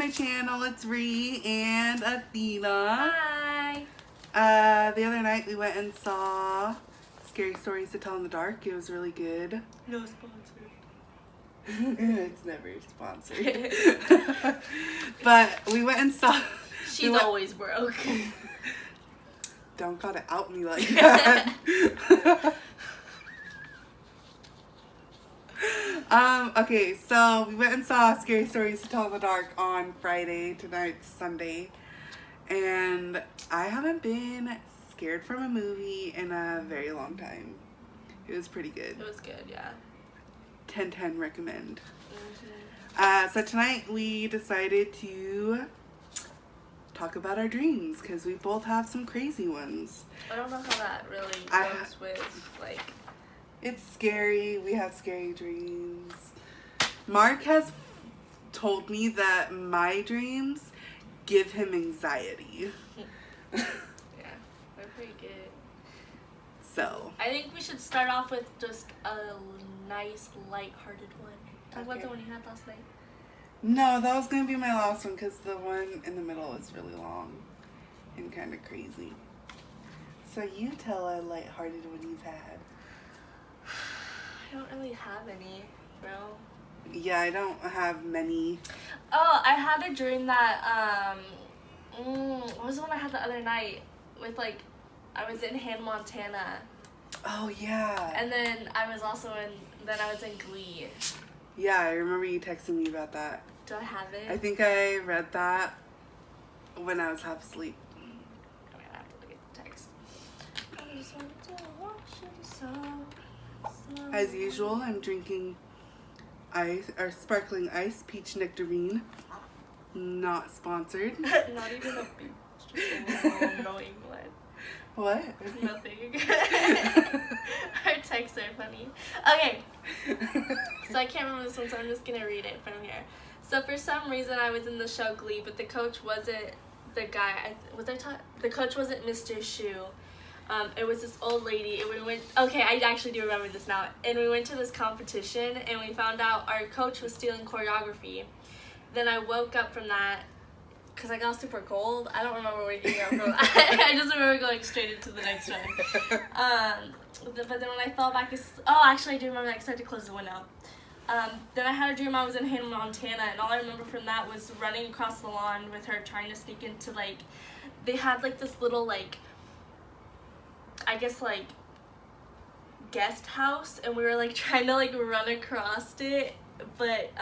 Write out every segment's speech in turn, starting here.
my channel. It's Rhi and Athena. Hi. The other night we went and saw Scary Stories to Tell in the Dark. It was really good. No sponsor. It's never sponsored. But we went and saw... She's always broke. Don't gotta out me like that. Okay, so we went and saw Scary Stories to Tell in the Dark on Friday. Tonight's Sunday. And I haven't been scared from a movie in a very long time. It was pretty good. It was good, yeah. 10/10 recommend. Mm-hmm. So tonight we decided to talk about our dreams because we both have some crazy ones. I don't know how that really goes with, like... It's scary. We have scary dreams. Mark has told me that my dreams give him anxiety. Yeah, they're pretty good. So. I think we should start off with just a nice, light-hearted one. Talk about the one you had last night. No, that was going to be my last one because the one in the middle is really long and kind of crazy. So you tell a lighthearted one you've had. I don't really have any, bro. Yeah, I don't have many. Oh, I had a dream that, what was the one I had the other night? With, like, I was in Hannah, Montana. Oh, yeah. And then I was in Glee. Yeah, I remember you texting me about that. Do I have it? I think I read that when I was half asleep. I mean, I have to look at the text. I just wanted to watch it so. As usual, I'm drinking sparkling ice, peach nectarine. Not sponsored. Not even a beach. Just a annoying one. What? Nothing. Our texts are funny. Okay. So I can't remember this one, so I'm just gonna read it from here. So for some reason I was in the show Glee, but the coach wasn't the guy. The coach wasn't Mr. Shu. It was this old lady, and we went, okay, I actually do remember this now, and we went to this competition, and we found out our coach was stealing choreography. Then I woke up from that, because I got super cold. I don't remember waking up from that. I just remember going straight into the next one. But then when I fell back, actually I do remember that because I had to close the window. Then I had a dream I was in Hannah, Montana, and all I remember from that was running across the lawn with her, trying to sneak into, like, they had, like, this little, like, I guess, like, guest house, and we were, like, trying to, like, run across it, but,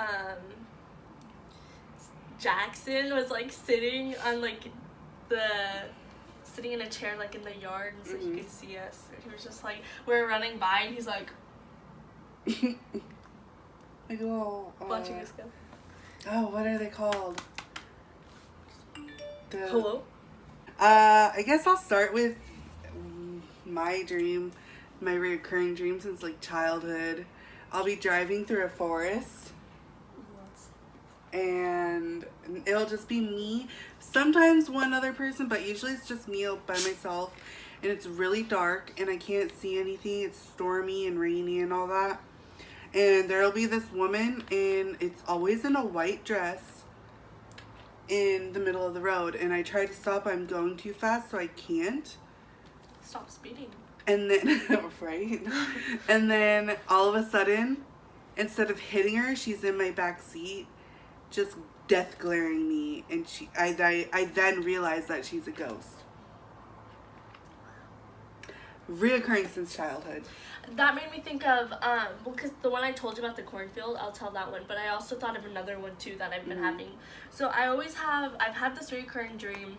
Jackson was, like, sitting on, like, sitting in a chair, like, in the yard, and so he could see us, and he was just, like, we were running by, and he's, like, like a little, watching us go. Oh, what are they called? Hello? I guess I'll start with my dream, my recurring dream since like childhood. I'll be driving through a forest and it'll just be me, sometimes one other person, but usually it's just me by myself, and it's really dark and I can't see anything. It's stormy and rainy and all that, and there'll be this woman, and it's always in a white dress in the middle of the road, and I try to stop. I'm going too fast, so I can't. Stop speeding. And then, right? And then all of a sudden, instead of hitting her, she's in my back seat, just death glaring me, and I then realize that she's a ghost. Reoccurring since childhood. That made me think of, well, because the one I told you about the cornfield, I'll tell that one, but I also thought of another one too that I've been having. So I've had this recurring dream,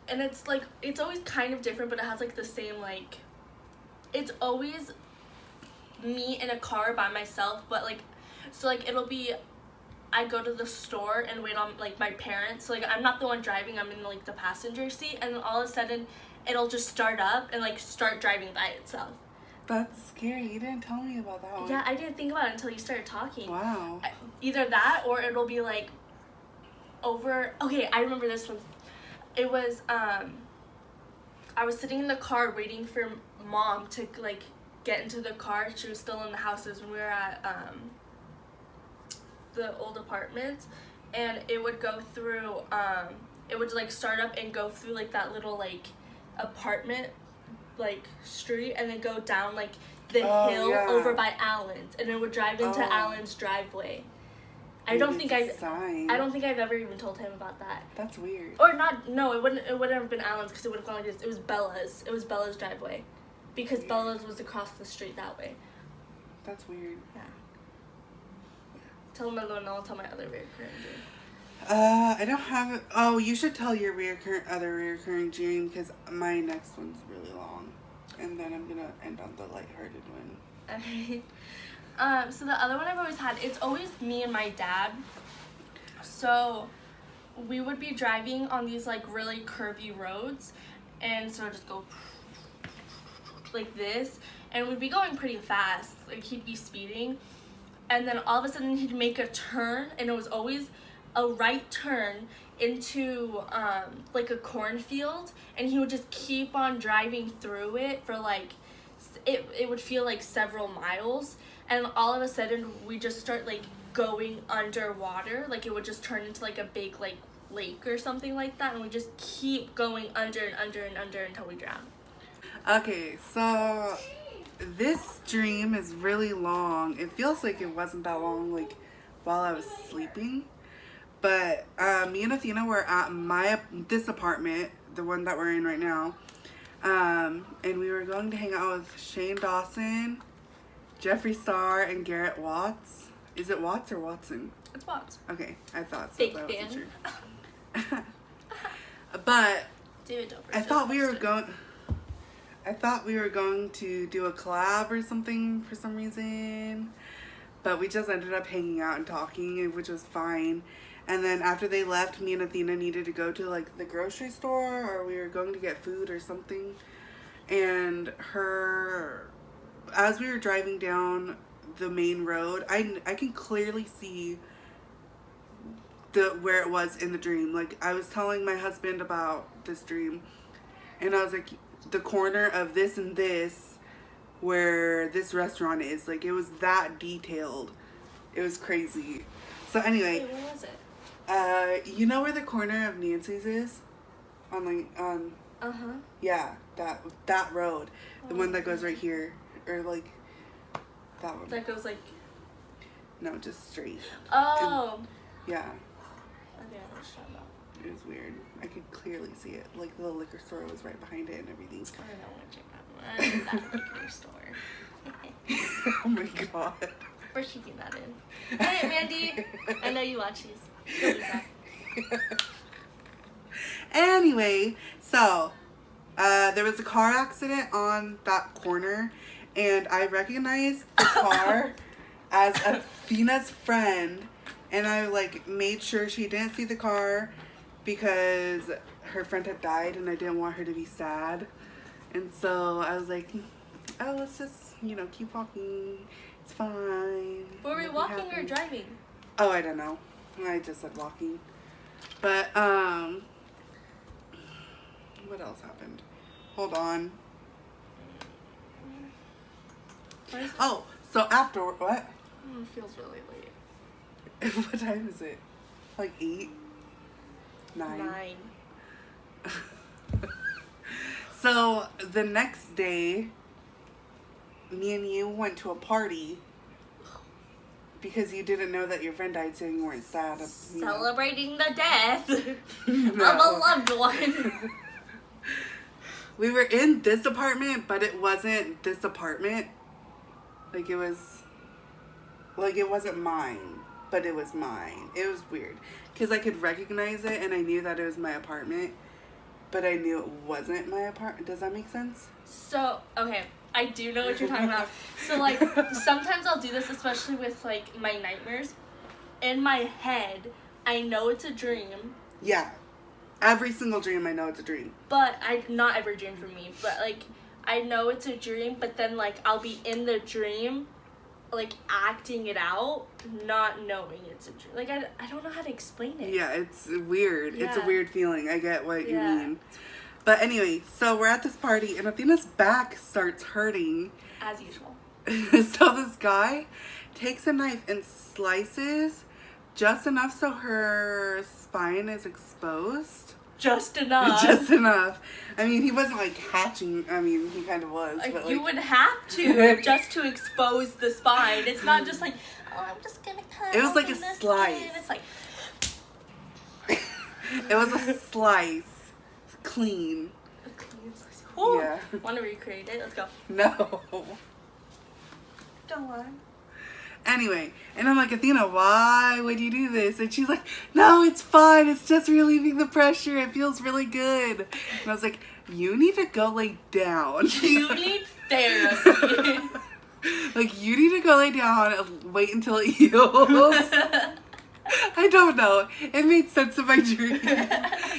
and it's like, it's always kind of different, but it has like the same, like, it's always me in a car by myself, but like, so like it'll be, I go to the store and wait on like my parents, so like I'm not the one driving, I'm in like the passenger seat, and then all of a sudden it'll just start up and like start driving by itself. That's scary. You didn't tell me about that one. Yeah, I didn't think about it until you started talking. Wow. Either that, or it'll be like okay, I remember this one. It was, I was sitting in the car waiting for Mom to like get into the car. She was still in the houses when we were at the old apartment, and it would go through, it would, like, start up and go through, like, that little, like, apartment, like, street, and then go down, like, the hill over by Allen's, and it would drive into Allen's driveway. I don't think I've ever even told him about that. That's weird. Or not, no, it wouldn't have been Allen's, because it would have gone like this. It was Bella's. It was Bella's driveway. Because Bella's was across the street that way. That's weird. Yeah. Tell him another one, and I'll tell my other reoccurring dream. I don't have. Oh, you should tell your other reoccurring dream, because my next one's really long, and then I'm gonna end on the lighthearted one. Okay. So the other one I've always had, it's always me and my dad. So we would be driving on these, like, really curvy roads, and so I'd just go like this, and we'd be going pretty fast. Like, he'd be speeding, and then all of a sudden he'd make a turn, and it was always a right turn into like a cornfield, and he would just keep on driving through it for, like, it would feel like several miles, and all of a sudden we just start, like, going underwater. Like, it would just turn into, like, a big, like, lake or something like that, and we just keep going under and under and under until we drown. Okay, so this dream is really long. It feels like it wasn't that long, like, while I was sleeping. But me and Athena were at this apartment, the one that we're in right now. And we were going to hang out with Shane Dawson, Jeffree Star, and Garrett Watts. Is it Watts or Watson? It's Watts. Okay, I thought so. Fake That fan. wasn't true. But David Dobrik I thought we were going to do a collab or something for some reason, but we just ended up hanging out and talking, which was fine. And then after they left, me and Athena needed to go to, like, the grocery store, or we were going to get food or something. And as we were driving down the main road, I can clearly see where it was in the dream. Like, I was telling my husband about this dream, and I was like, the corner of this and this, where this restaurant is, like, it was that detailed. It was crazy. So anyway, wait, where was it? You know where the corner of Nancy's is? Yeah, that road. The one that goes right here. Or, like, that one. That goes, like... No, just straight. Oh! Yeah. Okay, I know what you're talking about. It was weird. I could clearly see it. Like, the liquor store was right behind it and everything. I don't want to check that one. That liquor store. Oh my god. We're keeping that in. Hey, Mandy! I know you watch these. You'll be back. Anyway, so there was a car accident on that corner, and I recognized the car as Athena's friend, and I, like, made sure she didn't see the car because her friend had died, and I didn't want her to be sad. And so I was like, oh, let's just, you know, keep walking. It's fine. Were we walking or driving? Oh, I don't know. I just said walking. But, what else happened? Hold on. Oh, so after, what? It feels really late. What time is it? Like 8? 9? So, the next day, me and you went to a party because you didn't know that your friend died, so you weren't sad. Celebrating the death of a No. loved one. We were in this apartment, but it wasn't this apartment. Like, it wasn't mine, but it was mine. It was weird. Because I could recognize it, and I knew that it was my apartment, but I knew it wasn't my apartment. Does that make sense? So, okay, I do know what you're talking about. So, like, sometimes I'll do this, especially with, like, my nightmares. In my head, I know it's a dream. Yeah. Every single dream, I know it's a dream. But not every dream for me, but, like, I know it's a dream, but then, like, I'll be in the dream, like, acting it out, not knowing it's a dream. Like, I don't know how to explain it. Yeah, it's weird. Yeah. It's a weird feeling. I get what you Yeah. mean. But anyway, so we're at this party, and Athena's back starts hurting. As usual. So this guy takes a knife and slices just enough so her spine is exposed. Just enough. Just enough. I mean, he wasn't like hatching. I mean, he kind of was. But, you would have to just to expose the spine. It's not just like, oh, I'm just gonna cut. It was like a skin. slice. It's like. It was a slice. Clean. A clean slice. Ooh. Yeah. Want to recreate it? Let's go. No. Don't lie. Anyway, and I'm like, Athena, why would you do this? And she's like, no, it's fine. It's just relieving the pressure. It feels really good. And I was like, you need to go lay down. You need therapy. Like, you need to go lay down and wait until it heals. I don't know. It made sense in my dream.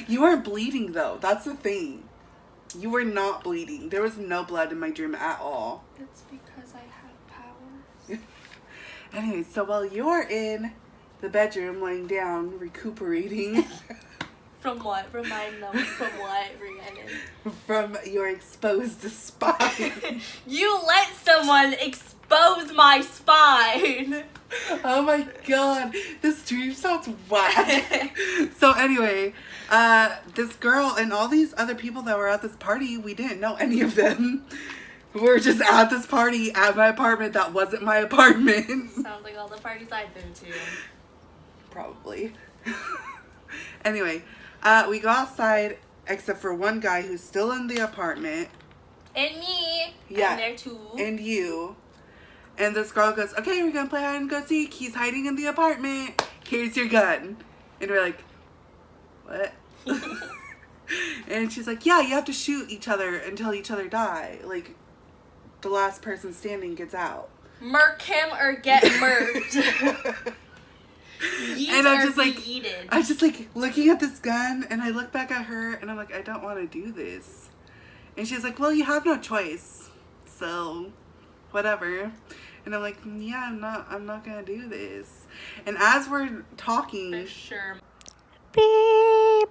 You weren't bleeding, though. That's the thing. You were not bleeding. There was no blood in my dream at all. It's because I have powers. Anyway, so while you're in the bedroom laying down, recuperating. From what? Remind them. From what, Rhiannon? From your exposed spine. You let someone expose my spine. Oh my god. This dream sounds whack. So anyway, this girl and all these other people that were at this party, we didn't know any of them. We were just at this party at my apartment that wasn't my apartment. Sounds like all the parties I've been to. Probably. Anyway, we go outside except for one guy who's still in the apartment. And me. Yeah. And there too. And you. And this girl goes, okay, we're gonna play hide and go seek. He's hiding in the apartment. Here's your gun. And we're like, what? And she's like, yeah, you have to shoot each other until each other die. Like, the last person standing gets out. Murk him or get murked. And I'm just like looking at this gun, and I look back at her, and I'm like, I don't want to do this. And she's like, well, you have no choice, so whatever. And I'm like, yeah, I'm not gonna do this. And as we're talking, for sure. Beep.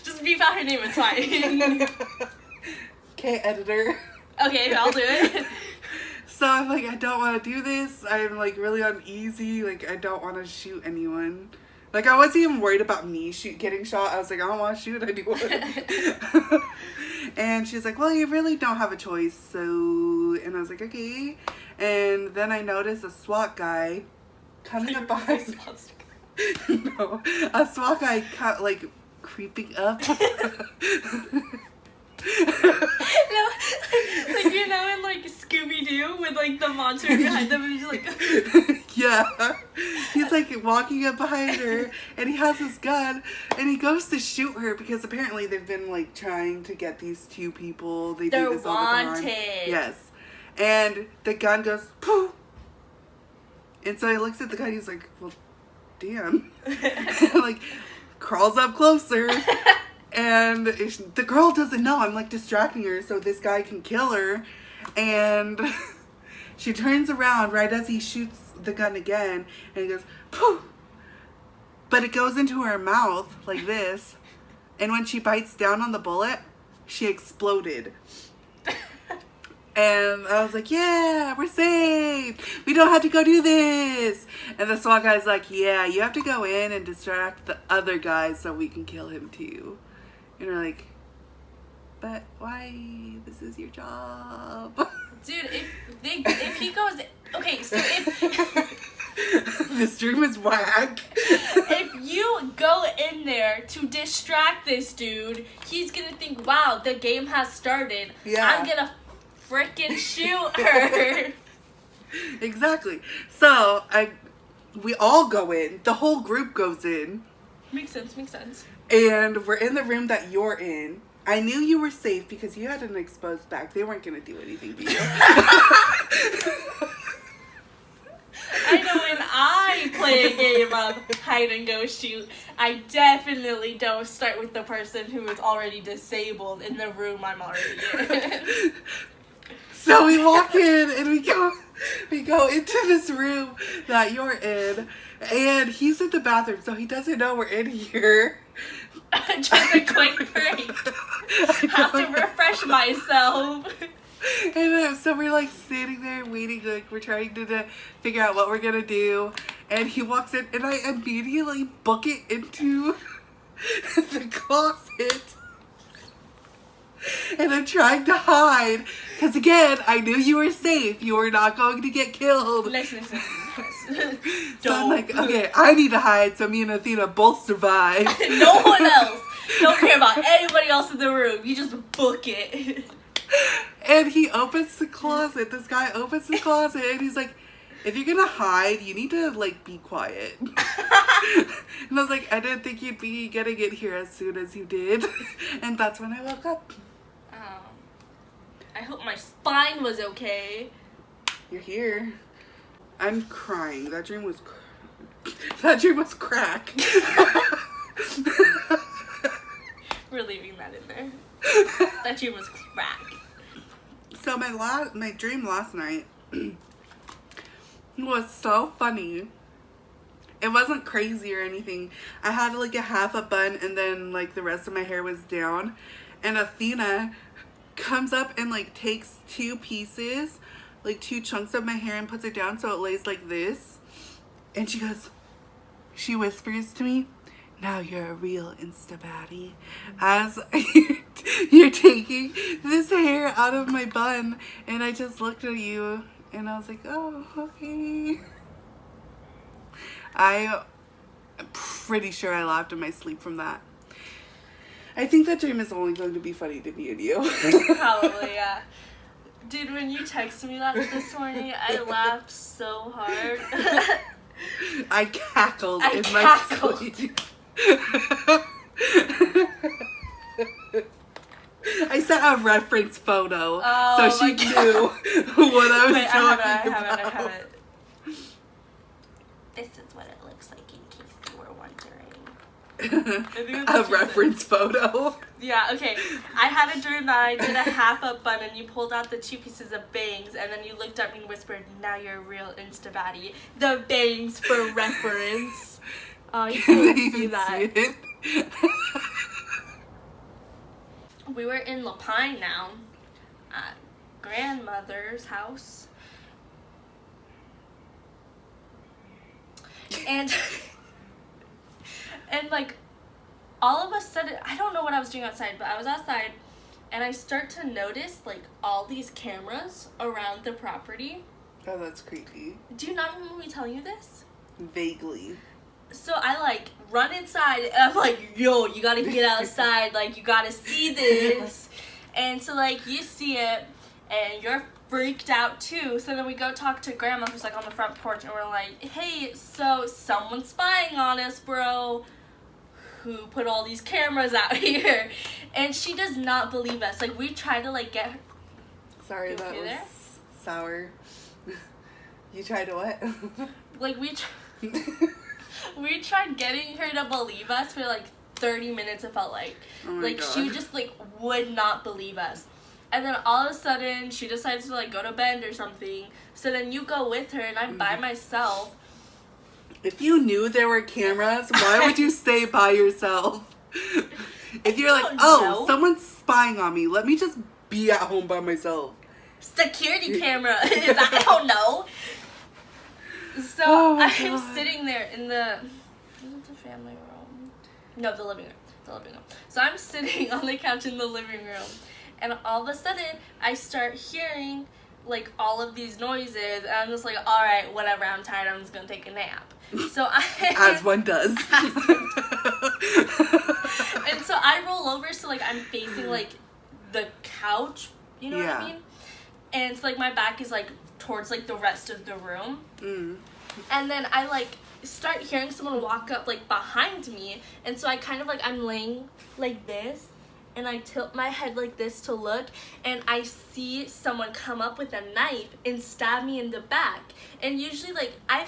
Just beep out her name, it's fine. Okay, editor. Okay, I'll do it. So I'm like, I don't want to do this. I'm like really uneasy. Like, I don't want to shoot anyone. Like, I wasn't even worried about me getting shot. I was like, I don't want to shoot anyone. And she's like, well, you really don't have a choice. So, and I was like, okay. And then I noticed a SWAT guy coming up behind. No, a SWAT guy like creeping up. No, like you know in like Scooby-Doo with like the monster behind them and he's like yeah, he's like walking up behind her and he has his gun and he goes to shoot her because apparently they've been like trying to get these two people. They're do this all the time. Yes, and the gun goes poof, and so he looks at the gun and he's like, well, damn. And, like crawls up closer. And the girl doesn't know. I'm like distracting her so this guy can kill her. And she turns around right as he shoots the gun again. And he goes, poof. But it goes into her mouth like this. And when she bites down on the bullet, she exploded. And I was like, yeah, we're safe. We don't have to go do this. And the SWAT guy's like, yeah, you have to go in and distract the other guy so we can kill him too. And we're like, but why? This is your job. Dude, if he goes, okay, so if this dream is whack. If you go in there to distract this dude, he's gonna think, wow, the game has started. Yeah. I'm gonna freaking shoot her. Exactly. So we all go in. The whole group goes in. Makes sense. And we're in the room that you're in. I knew you were safe because you had an exposed back. They weren't going to do anything to you. I know when I play a game of hide and go shoot, I definitely don't start with the person who is already disabled in the room I'm already in. So we walk in and we go into this room that you're in, and he's in the bathroom, so he doesn't know we're in here. Just a quick break. Have to refresh myself. And so we're like standing there waiting, like we're trying to figure out what we're gonna do. And he walks in, and I immediately book it into the closet. And I'm trying to hide, because again, I knew you were safe. You were not going to get killed. Listen. So I'm like, okay, I need to hide so me and Athena both survive. No one else. Don't care about anybody else in the room. You just book it. And he opens the closet. This guy opens the closet, and he's like, if you're gonna hide, you need to, like, be quiet. And I was like, I didn't think you'd be getting it here as soon as you did. And that's when I woke up. I hope my spine was okay. You're here. I'm crying. That dream was crack. We're leaving that in there. That dream was crack. So my dream last night was so funny. It wasn't crazy or anything. I had like a half a bun, and then like the rest of my hair was down. And Athena comes up and like takes two pieces, like two chunks of my hair, and puts it down so it lays like this. And she whispers to me, "Now you're a real Insta-baddie," as you're taking this hair out of my bun. And I just looked at you and I was like, oh, okay. I'm pretty sure I laughed in my sleep from that. I think that dream is only going to be funny to me and you. Probably, yeah. Dude, when you texted me that this morning, I laughed so hard. I cackled in my sleep. I sent a reference photo, so she knew what I was talking about. I have it. This is what it looks like in case you were wondering. A reference photo. Yeah, okay. I had a dream that I did a half up bun and you pulled out the two pieces of bangs and then you looked at me and whispered, "Now you're a real Insta-baddie." The bangs for reference. Oh, you can't see that. See it? We were in La Pine now at grandmother's house. And like all of a sudden, I don't know what I was doing outside, but I was outside and I start to notice like all these cameras around the property. Oh, that's creepy. Do you not remember me telling you this? Vaguely. So I like run inside and I'm like, yo, you gotta get outside, like you gotta see this. And so like you see it and you're freaked out too. So then we go talk to grandma who's like on the front porch and we're like, hey, so someone's spying on us, bro. Who put all these cameras out here? And she does not believe us. Like we tried to like get her. Sorry, that was there? sour. You tried to what? Like we tried getting her to believe us for like 30 minutes, it felt like. Oh my like God. she just like would not believe us. And then all of a sudden she decides to like go to bed or something. So then you go with her and I'm by myself. If you knew there were cameras, why would you stay by yourself? If you're like, oh, someone's spying on me, let me just be at home by myself. Security camera. I don't know. So I'm sitting there in the family room. No, the living room. So I'm sitting on the couch in the living room. And all of a sudden, I start hearing like all of these noises. And I'm just like, all right, whatever. I'm tired. I'm just going to take a nap. So As one does. And so I roll over. So like I'm facing like the couch. You know what I mean? And it's like my back is like towards like the rest of the room. And then I like start hearing someone walk up like behind me, and so I kind of like I'm laying like this and I tilt my head like this to look, and I see someone come up with a knife and stab me in the back. And usually like I've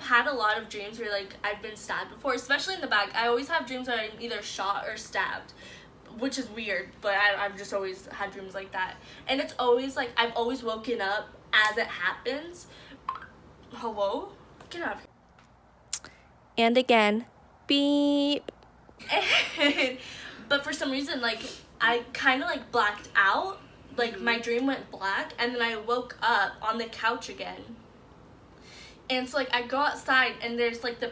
had a lot of dreams where like I've been stabbed before, especially in the back. I always have dreams where I'm either shot or stabbed, which is weird, but I've just always had dreams like that. And it's always like I've always woken up as it happens. Hello? Get out of here. And again, beep. But for some reason, like, I kind of, like, blacked out Like, my dream went black, and then I woke up on the couch again. And so, like, I go outside, and there's, like, the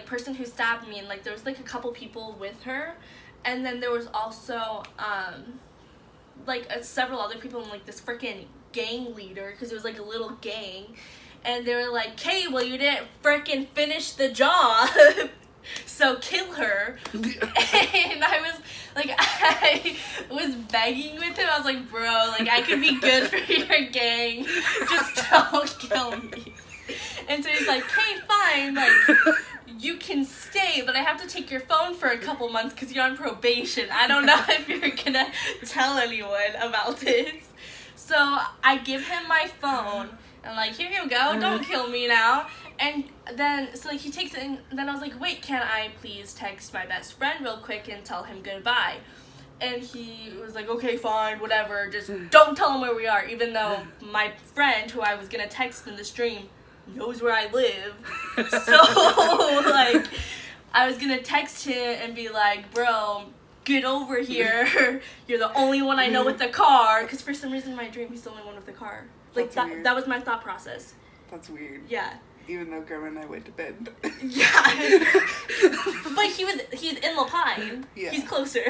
person who stabbed me, and, like, there was, like, a couple people with her. And then there was also, several other people, and, like, this freaking gang leader, because it was, like, a little gang. And they were like, "Kay, well, you didn't freaking finish the job, so kill her." And I was begging with him. I was like, "Bro, like, I could be good for your gang. Just don't kill me." And so he's like, "Kay, fine, like, you can stay, but I have to take your phone for a couple months because you're on probation. I don't know if you're gonna tell anyone about this." So I give him my phone. I'm like, "Here you go, don't kill me now." And then, so, like, he takes it, and then I was like, "Wait, can I please text my best friend real quick and tell him goodbye?" And he was like, "Okay, fine, whatever, just don't tell him where we are," even though my friend, who I was gonna text in the stream, knows where I live. So, like, I was gonna text him and be like, "Bro, get over here. You're the only one I know with the car," because for some reason in my dream, he's the only one with the car. Like, that was my thought process. That's weird. Yeah. Even though Grandma and I went to bed. Yeah. But he's in La Pine. Yeah. He's closer.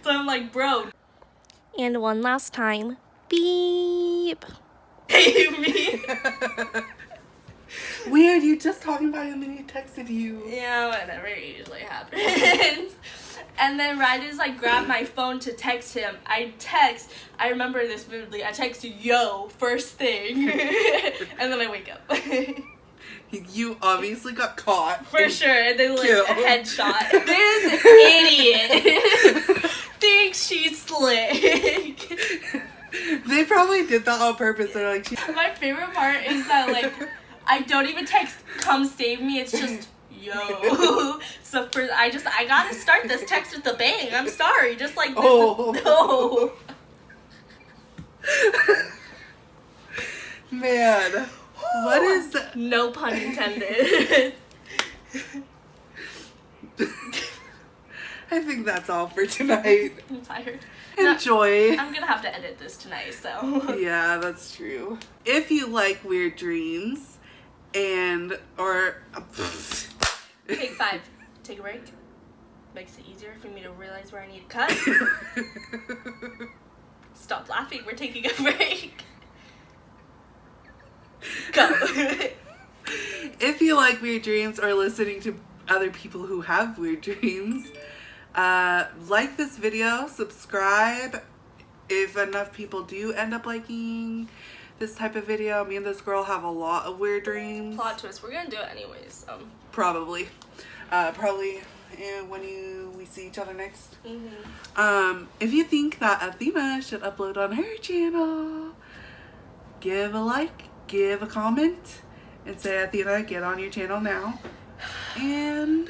So I'm like, "Bro." And one last time. Beep. Hey, me. Weird, you just talking about him and he texted you. Yeah, whatever, it usually happens. And then Rhiannon like grabbed my phone to text him. I remember this vividly. I text "yo" first thing, and then I wake up. You obviously got caught. For sure. And then, like, a headshot. This idiot thinks she's slick. They probably did that on purpose. They're like, my favorite part is that, like, I don't even text "come save me." It's just "yo." So I gotta start this text with a bang. I'm sorry. Just like this. No. Man. What is that? No pun intended. I think that's all for tonight. I'm tired. Enjoy. I'm gonna have to edit this tonight, so. Yeah, that's true. If you like weird dreams or Take 5. Take a break. Makes it easier for me to realize where I need to cut. Stop laughing. We're taking a break. Go. If you like weird dreams or listening to other people who have weird dreams, like this video, subscribe. If enough people do end up liking this type of video, me and this girl have a lot of weird dreams. Plot twist, we're gonna do it anyways, so. Probably when we see each other next. If you think that Athena should upload on her channel, give a like, give a comment, and say, "Athena, get on your channel now." And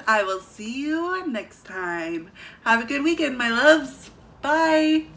I will see you next time. Have a good weekend, my loves. Bye.